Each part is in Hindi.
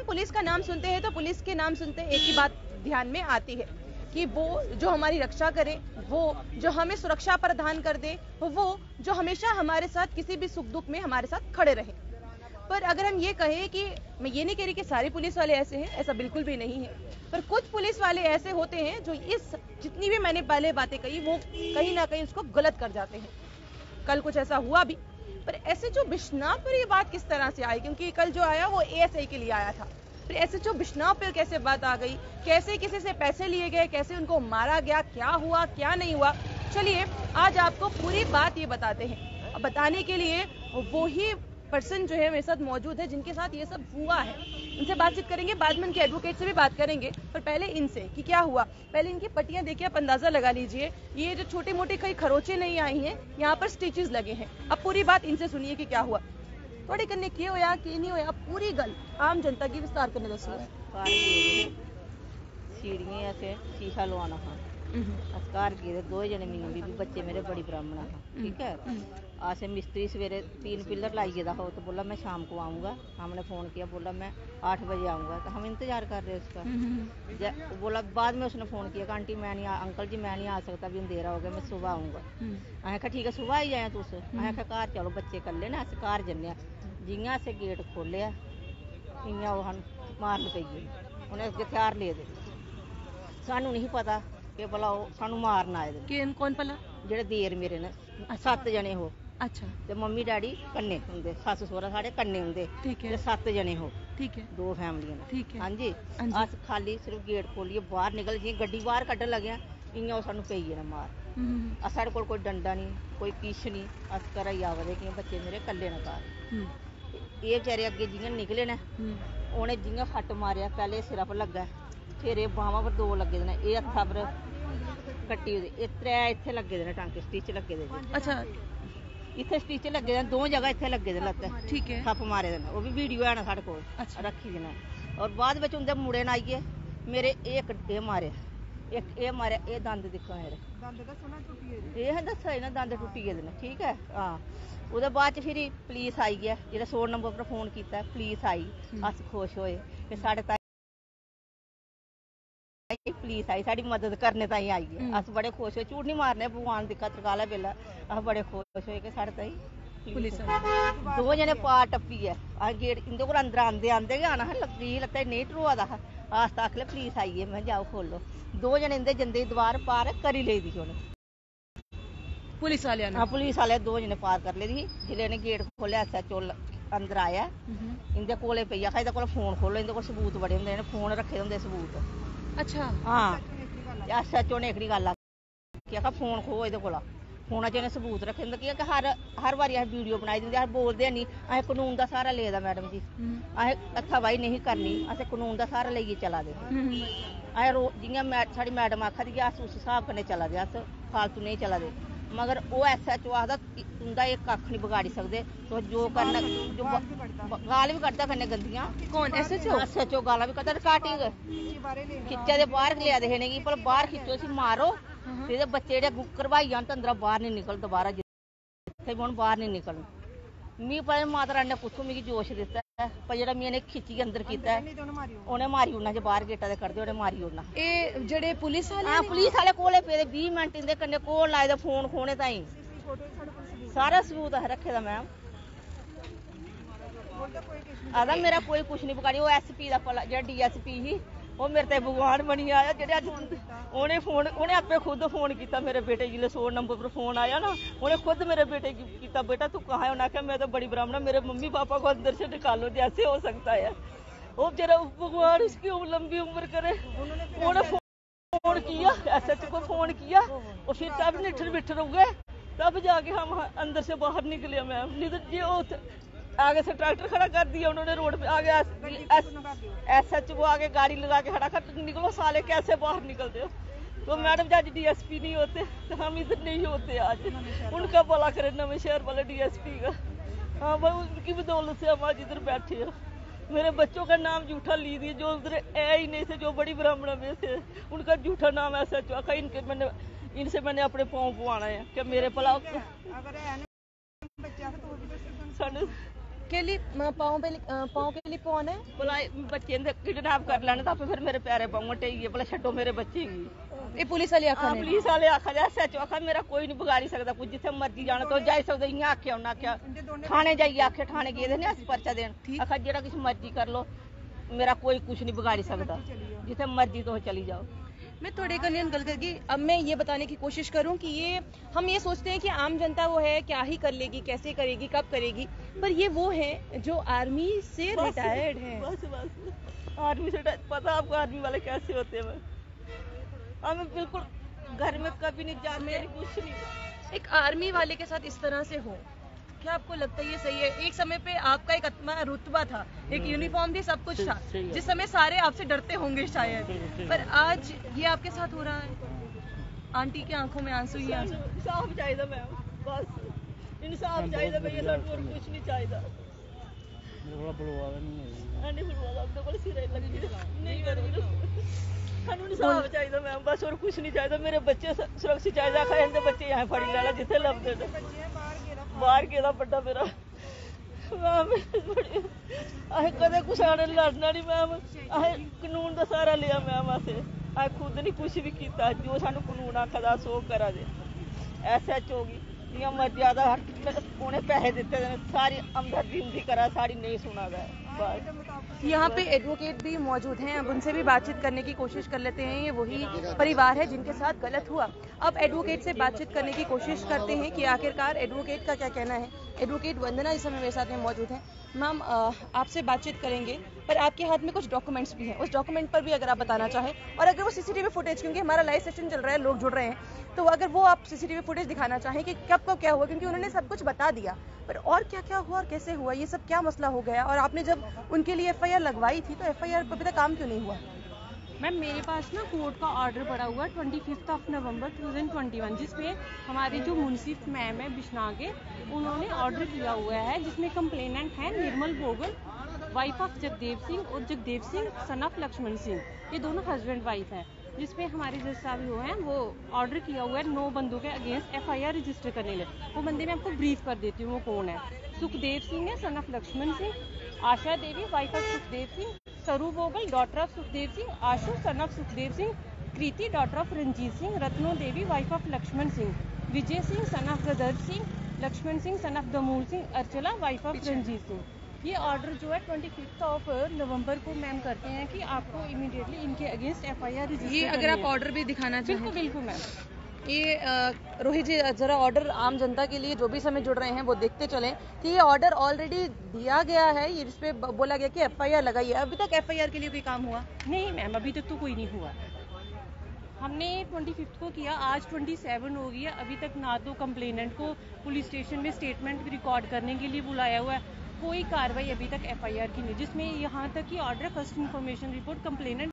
पुलिस का नाम सुनते हैं तो पुलिस के नाम सुनते एक ही बात ध्यान में आती है कि वो जो हमारी रक्षा करे, वो जो हमें सुरक्षा प्रदान कर दे, वो जो हमेशा हमारे साथ किसी भी सुख दुख में हमारे साथ खड़े रहे। पर अगर हम ये कहें कि मैं ये नहीं कह रही कि सारे पुलिस वाले ऐसे हैं, ऐसा बिल्कुल भी नहीं है, पर कुछ पुलिस वाले ऐसे होते हैं जो इस जितनी भी मैंने पहले बातें कही वो कहीं ना कहीं उसको गलत कर जाते हैं। कल कुछ ऐसा हुआ भी, पर ऐसे जो बिश्नाव पर ये बात किस तरह से आई, क्योंकि कल जो आया वो एएसआई के लिए आया था, फिर ऐसे जो बिश्नाव पर कैसे बात आ गई, कैसे किसी से पैसे लिए गए, कैसे उनको मारा गया, क्या हुआ क्या नहीं हुआ। चलिए आज आपको पूरी बात ये बताते हैं। अब बताने के लिए वो ही पर्सन जो है मेरे साथ मौजूद है जिनके साथ ये सब हुआ है, उनसे बातचीत करेंगे, बाद में उनके एडवोकेट से भी बात करेंगे, पर पहले इनसे कि क्या हुआ। पहले इनकी पट्टियां देखिए, आप अंदाजा लगा लीजिए, ये जो छोटे मोटे कई खरोचे नहीं आई हैं, यहाँ पर स्टिचेस लगे हैं। अब पूरी बात इनसे सुनिए कि क्या हुआ। थोड़े करने किए हो या कि नहीं हो, पूरी गल आम जनता की विस्तार करने दसो। सीढ़ियां ऐसे शीशा लवाना था, अस्कार किए 2 जने मियां बीबी, बच्चे मेरे बड़ी ब्राह्मण था। ठीक है, आसे मिस्त्री सवेरे 3 पिलर लाइए था हो, तो बोला मैं शाम को आऊँगा। हमने फ़ोन किया, बोला मैं 8 बजे आऊँगा, तो हम इंतज़ार कर रहे उसका। बोला बाद में उसने फ़ोन किया कि आंटी मैं नहीं अंकल जी मैं नहीं आ सकता, अभी अंधेरा हो गया, मैं सुबह आऊँगा। असें कहा ठीक है सुबह आई जाए तुस। असें कहा घर चलो बच्चे कल्ले ना, अस घर जन्ने। जियां असें गेट खोलिया इयां ओह मारन पेई गे, उन्हें हथियार ले दे। सानू नहीं पता कि भला ओह सानू मारन आए दे। कौन भला? जेह्ड़े देर मेरे ने 7 जने हो। अच्छा। ते मम्मी डैडी कन्ने हुंदे, सस्स सौह्रा साढ़े कन्ने हुंदे। ठीक है। 7 जने हो। ठीक है। 2 फैमिलियां ने। ठीक है। हाँ जी। अस खाली सिर्फ गेट खोलिए बाहर निकल जियां गड्डी बाहर कड्ढन लगे इयां ओह सानू पेई गे ने मार। साढ़े कोल कोई डंडा नहीं, कोई किश नहीं, अस घरा ही आवदे कि बच्चे मेरे कल्ले ने घर। ये बेचारे अग्गे जियां निकले ने, उ'नें जियां फट मारेआ, पैह्ले सिरा पर लग्गा, फिर एह् बाह्मां पर 2 लग्गे दे ने, एह् हत्था पर कट्टी ओह्दी, एह् 3 इत्थे लग्गे दे ने टांके, स्टिच लग्गे दे। अच्छा, इत्थे स्टिच लग्गे दे, 2 जगह इत्थे लग्गे दे लत्ते। ठीक है। थप्प मारे दे ने, ओह् भी वीडियो है ना साढ़े कोल। अच्छा। रखी दी ने। और बाद बिच उंदे मुड़े ने आइयै मेरे एह् मारे, इक एह् मारे, एह् दंद दिक्खो मेरे दंद दस्सो ना टुट्टी गेदे, एह् दस्सो ना दंद टुट्टी गेदे ने। ठीक है। हां, ओह्दे बाद च फिर पुलिस आई ऐ, जेह्ड़े 100 नंबर पर फोन कीता, पुलिस आई। अस खुश होए कि साढ़े ताईं पुलिस आई, साड़ी मदद करने ताईं आई है। अस बड़े खुश होए, झूठ नहीं मारने, भगवान दिक्खा तरकाला बेल्ला, अस बड़े खुश होए कि साढ़े ताईं पुलिस आई। 2 जने पार टप्पी ऐ, अस गेट इंदे कोल अंदर आंदे आंदे गै आना हा, लग्गी लत्ते नेईं टरोआ दा हा। आस्ता आखले पुलिस आई है, मैं जाओ खोलो। 2 जने इंदे जंदे दवार पार करी लेई दी उ'नें, पुलिस वाले ने। हाँ पुलिस वाले 2 जने पार कर लेदी ही। जिल्ले इ'नें गेट खोलेआ SHO अंदर आया, इंदे कोले पेई आखा इंदे कोल फोन खोलो, इंदे कोल सबूत बड़े होंदे, इ'नें फोन रखे होंदे सबूत। अच्छा। हाँ, SHO ने एह्कड़ी गल्ल आखी, आखा फोन खो एह्दे कोला, फोना च इ'नें सबूत रखे होंदे कि हर बारी अस वीडियो बनाई दिंदे, अस बोलदे हैनी, असें कानून दा सहारा ले दा मैडम जी, असें हत्थाबाही नहीं करनी, असें कानून दा सहारा लेइयै चला दे। असें जियां साढ़ी मैडम आखा दी अस उस स्हाब कन्नै चला दे, अस फालतू नहीं चला दे। मगर ओह् SHO आखदा तुंदा एह् कक्ख नहीं बगाड़ी सकदे, तुस जो करना, जो गाल भी कड्ढदा कन्नै गंदियां। कौन? SHO गालां भी कड्ढदा, रिकार्डिंग खिच्चे दे बाहर लेआ दे इ'नेंगी, भला बाहर खिच्चो इसी मारो, ते बच्चे जेह्ड़े घरवाई जान ते अंदरा बाहर नहीं निकल, दोबारा जित्थे बी हून बाहर नहीं निकलन। मिगी पता माता रानी ने कुत्थों मिगी जोश दित्ता है, पर जेह्ड़ा मी इ'नें खिच्चियै अंदर कीता है, उ'नें मारी ओड़ना, जे बाहर गेटा दे कड्ढदे उ'नें मारी ओड़ना। एह् जेह्ड़े पुलिस वाले? हां, पुलिस वाले कोले पेदे 20 मिंट इंदे कन्नै कोल लाए दे फोन खोने ताईं, सारा सबूत असें रखे दा मैम। आखदा मेरा कोई कुछ नहीं बगाड़ी, ओह् SP दा भला जेह्ड़ा DSP ही, ओह् मेरे ते भगवान बनी आया, जेह्ड़े अज्ज उ'नें आपे खुद फोन कीता मेरे बेटे गी, 100 नंबर पर फोन आया ना, उ'नें खुद मेरे बेटे गी कीता, बेटा तू कहाँ है? उन्हें आख्या मैं तो बड़ी ब्राह्मण, मेरे मम्मी पापा को अंदर से निकालो, जैसे हो सकता है। वो जरा भगवान उसकी लंबी उम्र करे, उन्होंने फोन किया, SHO को फोन किया, और फिर तब निठर बिठर हो गए, तब जाके हम अंदर से बाहर निकले मैम। नहीं तो ये आगे से ट्रैक्टर खड़ा कर दिया उन्होंने रोड पे, आगे SHO को आगे गाड़ी लगा के खड़ा कर, निकलो साले कैसे बाहर निकलते हो? तो मैडम आज DSP नहीं होते तो हम इधर नहीं होते आज, उनका भला करे नवे शहर वाले DSP का। हाँ भाई, उनकी बदौलत से हम आज इधर बैठे हैं। मेरे बच्चों का नाम झूठा ली दिए, जो उधर है ही नहीं थे, जो बड़ी ब्राह्मण में थे, उनका झूठा नाम SHO आखा, इनसे मैंने अपने पाँव पवाना है कि मेरे भला के लिए पाँव के लिए कौन है? बोला बच्चे ने किडनैप कर लैने तो फिर मेरे प्यारे पाँव टेइए बोला छड्डो मेरे बच्चे गी। ये पुलिस वाले आखा ने? पुलिस वाले आखा SHO आखा मेरा कोई नहीं बिगाड़ी सकता कुछ जिथे मर्जी जाना तो जाई सकदा इयां आखे उन्हें आख्या थाने जाइए आखे थाने गए ने अस पर्चा देन आखा जेड़ा कुछ मर्जी कर लो मेरा कोई कुछ नहीं बिगाड़ी सकता जिथे मर्जी तो चली जाओ। मैं थोड़े कल्याण गल करके अब मैं ये बताने की कोशिश करूं कि ये हम ये सोचते हैं कि आम जनता वो है क्या ही कर लेगी, कैसे करेगी, कब करेगी, पर ये वो है जो आर्मी से रिटायर्ड है। बस आर्मी से पता आपको आर्मी वाले कैसे होते हैं। हमें बिल्कुल घर में कभी नहीं जाने कुछ नहीं। एक आर्मी वाले के साथ इस तरह से हो, क्या आपको लगता है ये सही है? एक समय पे आपका एक आत्मा रुतबा था, एक यूनिफॉर्म थी, सब कुछ था, जिस समय सारे आपसे डरते होंगे शायद, पर आज ये आपके साथ हो रहा है। आंटी की आंखों में आंसू ही आंसू। इंसाफ चाहिए मैम, बस इंसाफ चाहिए भैया, लड़कों और कुछ नहीं चाहिए। इंसाफ चाहिए मैम, बस और कुछ नहीं चाहिए। मेरे बच्चे सुरक्षित चाहिए, आखिर बच्चे यहाँ फड़ी लाना जिथे लभदे बाहर गेदा बड़ा मेरा मैम असें कदें कुछ आने लड़ना नहीं मैम, असें कानून का सहारा लिया मैम, असें खुद नहीं कुछ भी किया, जो सानू कानून आखदा सो करा दे। SHO गी जियां मर्जी आदा उन्हें पैसे दिते सारी हमदर्दी करा सारी नहीं सुना दा। यहाँ पे एडवोकेट भी मौजूद हैं, अब उनसे भी बातचीत करने की कोशिश कर लेते हैं। ये वही परिवार है जिनके साथ गलत हुआ। अब एडवोकेट से बातचीत करने की कोशिश करते हैं कि आखिरकार एडवोकेट का क्या कहना है। एडवोकेट वंदना इस समय मेरे साथ में मौजूद है। मैम आपसे बातचीत करेंगे, पर आपके हाथ में कुछ डॉक्यूमेंट्स भी हैं, उस डॉक्यूमेंट पर भी अगर आप बताना चाहें, और अगर वो CCTV फुटेज, क्योंकि हमारा लाइव सेशन चल रहा है, लोग जुड़ रहे हैं, तो अगर वो आप CCTV फुटेज दिखाना चाहें कि कब कब क्या हुआ, क्योंकि उन्होंने सब कुछ बता दिया, पर और क्या क्या हुआ और कैसे हुआ, ये सब क्या मसला हो गया, और आपने जब उनके लिए FIR लगवाई थी तो FIR पर अभी तक काम क्यों नहीं हुआ? मैम मेरे पास ना कोर्ट का ऑर्डर पड़ा हुआ 25 नवंबर 2021, जिसमें हमारी जो मुंसिफ मैम है बिश्नागे, उन्होंने ऑर्डर किया हुआ है, जिसमें कंप्लेनेंट है निर्मल बोगल, वाइफ ऑफ जगदेव सिंह, और जगदेव सिंह सन ऑफ लक्ष्मण सिंह, ये दोनों हस्बैंड वाइफ हैं, जिसमें हमारे जज साहब जो हैं वो ऑर्डर किया हुआ है 9 बंदों के अगेंस्ट FIR रजिस्टर करने लगे। वो बंदे मैं आपको ब्रीफ कर देती हूँ वो कौन है। सुखदेव सिंह है son of Laxman Singh, Asha Devi wife of Sukhdev Singh, Saru Bogal daughter of Sukhdev Singh, Ashu son of Sukhdev Singh, Kriti daughter of Ranjit Singh, Ratno Devi wife of Laxman Singh, Vijay Singh son of brother Singh, Laxman Singh son of Damul Singh, Archala wife of Ranjit Singh. ये ऑर्डर जो है 25 नवंबर को मैम करते हैं कि आपको इमीडिएटली इनके अगेंस्ट FIR रजिस्टर। ये अगर आप ऑर्डर भी दिखाना चाहें। बिल्कुल बिल्कुल मैम। ये रोहित जी जरा ऑर्डर आम जनता के लिए जो भी समय जुड़ रहे हैं वो देखते चलें कि ये ऑर्डर ऑलरेडी दिया गया है, ये जिसपे बोला गया कि FIR लगाई है, अभी तक FIR के लिए कोई काम हुआ नहीं मैम, अभी तक तो कोई नहीं हुआ। हमने 25 को किया, आज 27 हो गई है, अभी तक ना तो कंप्लेनेंट को पुलिस स्टेशन में स्टेटमेंट रिकॉर्ड करने के लिए बुलाया हुआ है, कोई कार्रवाई अभी तक FIR की नहीं, जिसमें यहाँ तक कि order first information report complainant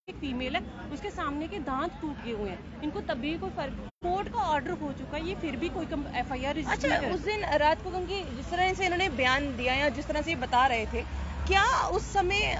एक फीमेल है, उसके सामने के दांत टूट गए हुए हैं, इनको तभी कोई फर्क, कोर्ट का ऑर्डर हो चुका है, ये फिर भी कोई FIR रजिस्टर। अच्छा, उस दिन रात को क्योंकि जिस तरह से इन्होंने बयान दिया या जिस तरह से बता रहे थे, क्या उस समय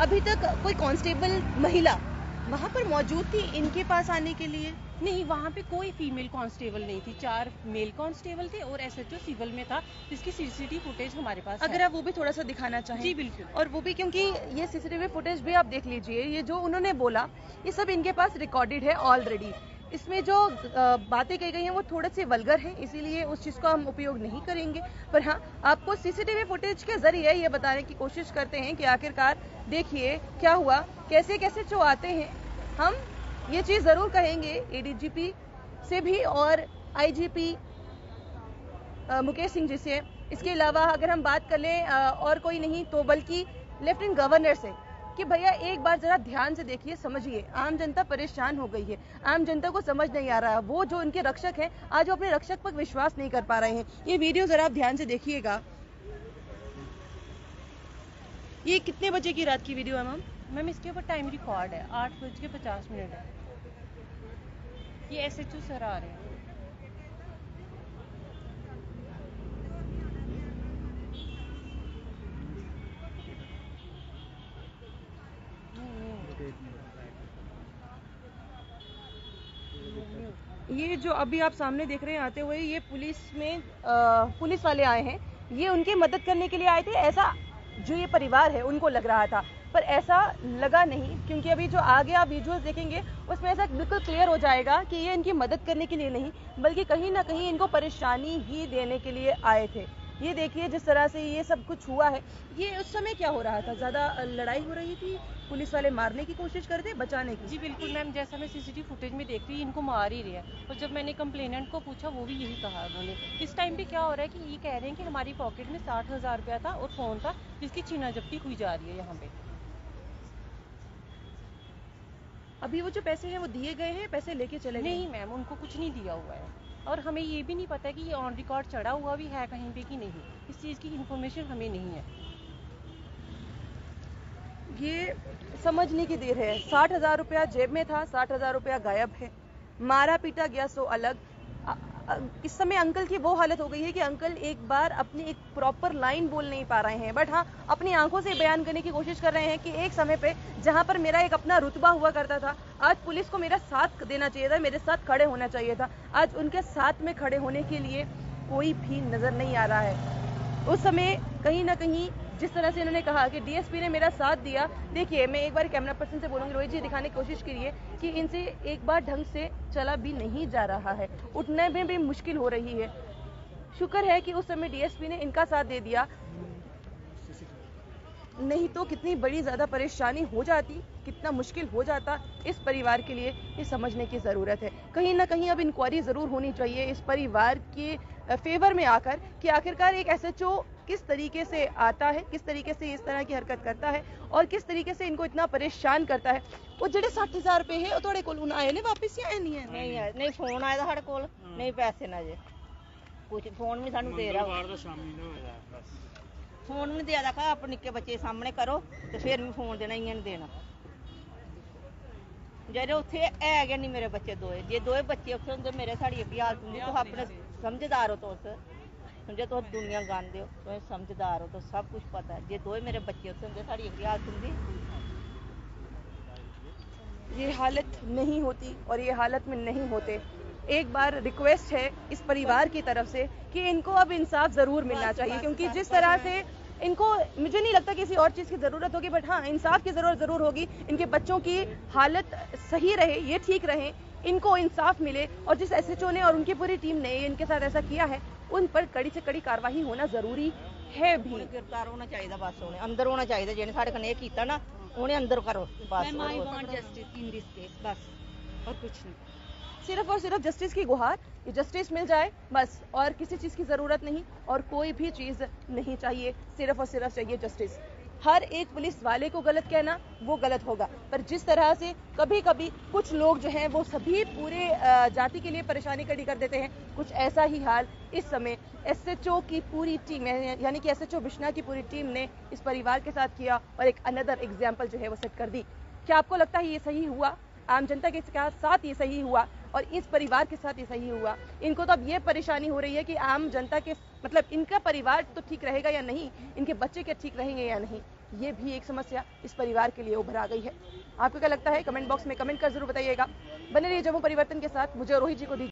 अभी तक कोई कांस्टेबल महिला वहाँ पर मौजूद थी इनके पास आने के लिए? नहीं, वहाँ पे कोई फीमेल कांस्टेबल नहीं थी, 4 मेल कांस्टेबल थे और SHO सिविल में था, जिसकी CCTV फुटेज हमारे पास अगर है। आप वो भी थोड़ा सा दिखाना चाहें। जी बिल्कुल। और वो भी क्योंकि ये CCTV फुटेज भी आप देख लीजिए, ये जो उन्होंने बोला ये सब इनके पास रिकॉर्डेड है ऑलरेडी। इसमें जो बातें कही गई हैं वो थोड़े से वल्गर हैं, इसीलिए उस चीज़ को हम उपयोग नहीं करेंगे, पर हाँ आपको CCTV फुटेज के जरिए ये बताने की कोशिश करते हैं कि आखिरकार देखिए क्या हुआ, कैसे कैसे जो आते हैं। हम ये चीज़ ज़रूर कहेंगे ADGP से भी और IGP मुकेश सिंह जी से, इसके अलावा अगर हम बात कर लें और कोई नहीं तो बल्कि लेफ्टिनेंट गवर्नर से, कि भैया एक बार जरा ध्यान से देखिए, समझिए, आम जनता परेशान हो गई है, आम जनता को समझ नहीं आ रहा है, वो जो उनके रक्षक हैं आज वो अपने रक्षक पर विश्वास नहीं कर पा रहे हैं। ये वीडियो जरा आप ध्यान से देखिएगा। ये कितने बजे की रात की वीडियो है मैम? मैम इसके ऊपर टाइम रिकॉर्ड है, 8:50 है। ये SHO सर आ रहे हैं। ये जो अभी आप सामने देख रहे हैं आते हुए, ये पुलिस वाले आए हैं, ये उनकी मदद करने के लिए आए थे, ऐसा जो ये परिवार है उनको लग रहा था, पर ऐसा लगा नहीं, क्योंकि अभी जो आगे आप विजुअल्स देखेंगे उसमें ऐसा बिल्कुल क्लियर हो जाएगा कि ये इनकी मदद करने के लिए नहीं, बल्कि कहीं ना कहीं इनको परेशानी ही देने के लिए आए थे। ये देखिए जिस तरह से ये सब कुछ हुआ है, ये उस समय क्या हो रहा था, ज्यादा लड़ाई हो रही थी, पुलिस वाले मारने की कोशिश कर रहे थे, बचाने की? जी बिल्कुल मैम, जैसा मैं सीसीटीवी फुटेज में देख रही हूँ इनको मार ही रहे हैं, और जब मैंने कंप्लेनेंट को पूछा वो भी यही कहा उन्होंने। इस टाइम पे क्या हो रहा है कि ये कह रहे हैं कि हमारी पॉकेट में 60,000 रुपया था और फोन था, जिसकी छीना झपटी हुई जा रही है यहाँ पे। अभी वो जो पैसे हैं वो दिए गए हैं, पैसे लेके चले गए? नहीं मैम, उनको कुछ नहीं दिया हुआ है, और हमें ये भी नहीं पता कि ये ऑन रिकॉर्ड चढ़ा हुआ भी है कहीं पे कि नहीं, इस चीज़ की इन्फॉर्मेशन हमें नहीं है। ये समझने की देर है, 60,000 रुपया जेब में था, 60,000 रुपया गायब है, मारा पीटा गया सो अलग। इस समय अंकल की वो हालत हो गई है कि अंकल एक बार अपनी एक प्रॉपर लाइन बोल नहीं पा रहे हैं, बट हाँ अपनी आंखों से बयान करने की कोशिश कर रहे हैं कि एक समय पे जहां पर मेरा एक अपना रुतबा हुआ करता था, आज पुलिस को मेरा साथ देना चाहिए था, मेरे साथ खड़े होना चाहिए था, आज उनके साथ में खड़े होने के लिए कोई भी नजर नहीं आ रहा है। उस समय कहीं ना कहीं जिस तरह से इन्होंने कहा कि डीएसपी ने मेरा साथ दिया, देखिए मैं एक बार कैमरा पर्सन से बोलूंगी, रोहित जी दिखाने की कोशिश करिए कि इनसे एक बार ढंग से चला भी नहीं जा रहा है, उठने में भी मुश्किल हो रही है। शुक्र है कि उस समय डीएसपी ने इनका साथ दे दिया, नहीं तो कितनी बड़ी ज्यादा परेशानी हो जाती, कितना मुश्किल हो जाता इस परिवार के लिए, ये समझने की जरूरत है। कहीं ना कहीं अब इंक्वायरी जरूर होनी चाहिए इस परिवार के फेवर में आकर कि आखिरकार एक एसएचओ किस तरीके से आता है, किस तरीके से इस तरह की हरकत करता है और किस तरीके से इनको इतना परेशान करता है। वो जेडे 60,000 रुपए है थोड़े कोल आए ने वापस या नहीं है? नहीं है, नहीं फोन आया था साढ़े कोल, नहीं पैसे ना जे कुछ फोन भी सानू दे रहा, फोन भी दे रखा, अपने निक्के बच्चे सामने करो तो फिर भी फोन देना, इयां नहीं देना। जेडे उत्थे है गए नहीं मेरे बच्चे दोए, जे दोए बच्चे उत्थे होंदे मेरे साड़ी अग्गी हालत होंदी। तो अपने समझदार हो, तुस समझे, तुस दुनिया गांदे हो, तुस समझदार हो, तो सब कुछ पता है। जे दोए मेरे बच्चे उत्थे होंदे साड़ी अग्गी हालत होंदी, ये हालत नहीं होती और ये हालत में नहीं होते। एक बार रिक्वेस्ट है इस परिवार की तरफ से कि इनको अब इंसाफ जरूर मिलना चाहिए, क्योंकि जिस तरह से इनको, मुझे नहीं लगता किसी और चीज की जरूरत होगी, बट हाँ इंसाफ की जरूरत जरूर होगी। इनके बच्चों की हालत सही रहे, ये ठीक रहे, इनको इंसाफ मिले, और जिस एसएचओ ने और उनकी पूरी टीम ने इनके साथ ऐसा किया है उन पर कड़ी से कड़ी कार्रवाई होना जरूरी है भी। गिरफ्तार होना चाहिए, बस उन्हें अंदर होना चाहिए, जिन्हें साढ़े कन्ने किया ना उन्हें अंदर करो बस। I want justice in this case, बस और कुछ नहीं, सिर्फ और सिर्फ जस्टिस की गुहार, ये जस्टिस मिल जाए बस, और किसी चीज की जरूरत नहीं और कोई भी चीज नहीं चाहिए, सिर्फ और सिर्फ चाहिए जस्टिस। हर एक पुलिस वाले को गलत कहना वो गलत होगा, पर जिस तरह से कभी कभी कुछ लोग जो हैं वो सभी पूरे जाति के लिए परेशानी खड़ी कर देते हैं, कुछ ऐसा ही हाल इस समय एसएचओ की पूरी टीम यानी कि एसएचओ बिश्ना की पूरी टीम ने इस परिवार के साथ किया और एक अनदर एग्जाम्पल जो है वो सेट कर दी। क्या आपको लगता है ये सही हुआ? आम जनता के साथ ये सही हुआ और इस परिवार के साथ ये सही हुआ? इनको तो अब ये परेशानी हो रही है कि आम जनता के मतलब इनका परिवार तो ठीक रहेगा या नहीं, इनके बच्चे क्या ठीक रहेंगे या नहीं, ये भी एक समस्या इस परिवार के लिए उभर आ गई है। आपको क्या लगता है? कमेंट बॉक्स में कमेंट कर जरूर बताइएगा। बने रहिए जम्मू परिवर्तन के साथ, मुझे रोहित जी को